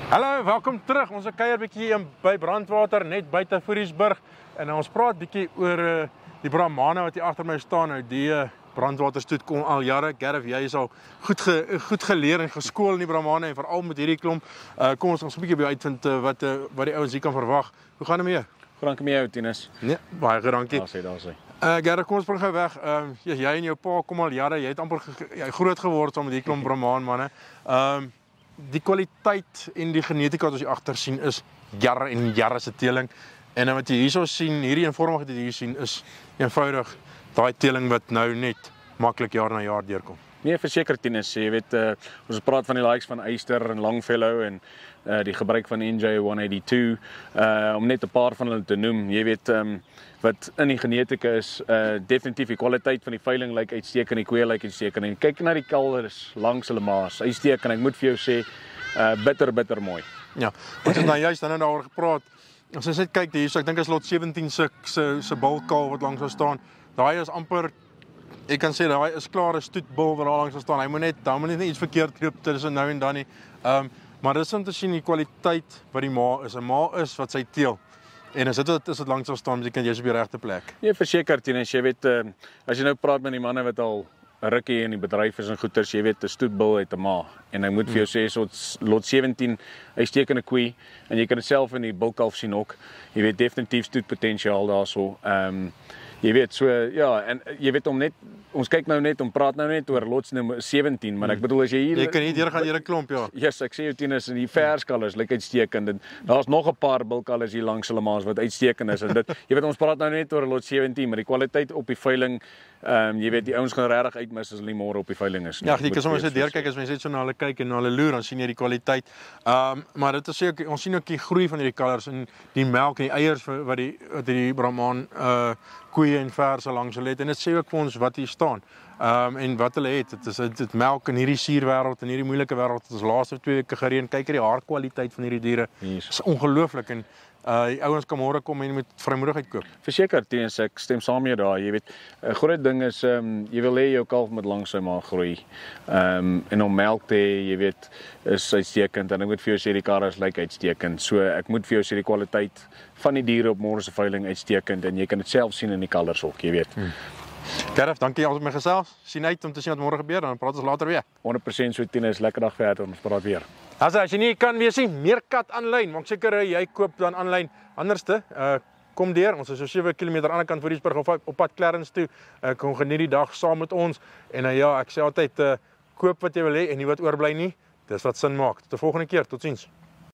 Hallo, welkom terug. Ons kuier bietjie by Brandwater net buite Foriesburg en ons praat bietjie oor die Brahmane wat hier agter my staan. Nou die brandwaterstoet kom al jare. Gareth, jy is al goed geleer en geskool in die Brahmane en veral met hierdie klomp. Kom ons 'n bietjie by uitvind wat die ouens hier kan verwag. Hoe gaan dit met jou? Goed met jou, Tinus. Nee, baie goed, dankie. Daar sê. Gareth, kom ons spring gou weg. Jy en jou pa kom al jare. Jy het amper groot geword saam met hierdie klomp Brahman manne. Die kwaliteit en die genetika wat ons hier agter sien is jare en jare se teeling. En wat jy hierso sien, hierdie eenvormigheid wat jy hier sien is eenvoudig daai teeling wat nou net maklik jaar na jaar deurkom. Nee, verseker Tinus, jy weet ons praat van die likes van Eyster en Longfellow en die gebruik van NJ182 om net 'n paar van hulle te noem. Jy weet wat in die genetika is, definitief die kwaliteit van die veiling lyk uitstekend, die koeie lyk uitstekend. En kyk na die kalvers langs hulle maas, uitstekend. Ek moet vir jou sê bitter mooi. Ja, ons het nou juist daaroor gepraat. As ons net kyk hierso, ek dink is lot 17 se bulkaal wat langs staan. Daai is amper, ek kan sê daai is klaar 'n stoetbul wat daar langs staan. Hy moet net iets verkeerd loop tussen nou en dan nie. Maar dis om te sien die kwaliteit wat die ma is. 'n Ma is wat sy teel. En as dit langs staan, beteken jy is op die regte plek. Nee, verseker Tinus, jy weet as jy nou praat met die manne wat al rukkie in die bedryf is en goeters, jy weet 'n stoetbul uit 'n ma. En ek moet vir jou sê so lot 17 uitstekende koei en jy kan dit self in die bulkalf sien ook. Jy weet definitief stoetpotensiaal daarso. Jy weet so ja, en jy weet ons kyk nou net, praat nou net oor lots nommer 17, maar ek bedoel as jy kan hier deur gaan deur 'n klomp, ja. Yes, ek sê jou Tinus, en die verskalvers lyk uitstekend. Daar's nog 'n paar bulkalvers hier langs hulle maas wat uitstekend is en dit jy weet ons praat nou net oor lot 17, maar die kwaliteit op die veiling jy weet die ouens gaan regtig uitmis as hulle nie môre op die veiling is nie. Ja, jy kan sommer net deurkyk as mens net so na hulle kyk en na hulle loer, dan sien jy die kwaliteit. Maar dit is ook ons sien ook die groei van hierdie kalvers en die melk en die eiers wat die Brahman koeie en verse langs hulle het en dit sê ook vir ons wat hier staan. En wat hulle het, dit melk in hierdie suurwêreld en hierdie moeilike wêreld wat ons laaste 2 weke gereën, kyk hierdie haarkwaliteit van hierdie diere. Yes. Is ongelooflik en die ouens kan môre kom en met vrymoedigheid koop. Verseker Tinus, ek stem saam met jou daar. Jy weet, 'n groot ding is jy wil hê jou kalf moet langs sy ma groei. En om melk te hê, jy weet, is uitstekend en ek moet vir jou sê die karres lyk uitstekend. So ek moet vir jou sê die kwaliteit van die diere op môre se veiling uitstekend en jy kan dit self sien in die kalvers ook, jy weet. Gareth, dankie altyd met my gesels. Sien uit om te sien wat môre gebeur dan praat ons later weer. 100% so Tinus, lekker dag verder, ons praat weer. As jy nie kan wees nie, Meerkat aanlyn. Maak seker jy koop dan aanlyn. Anderste, kom deur. Ons is so 7 km aan die ander kant van Foriesburg op pad Clarence toe. Kom geniet die dag saam met ons. En ja, ek sê altyd koop wat jy wil hê en nie wat oorbly nie. Dis wat sin maak. Tot die volgende keer. Totsiens.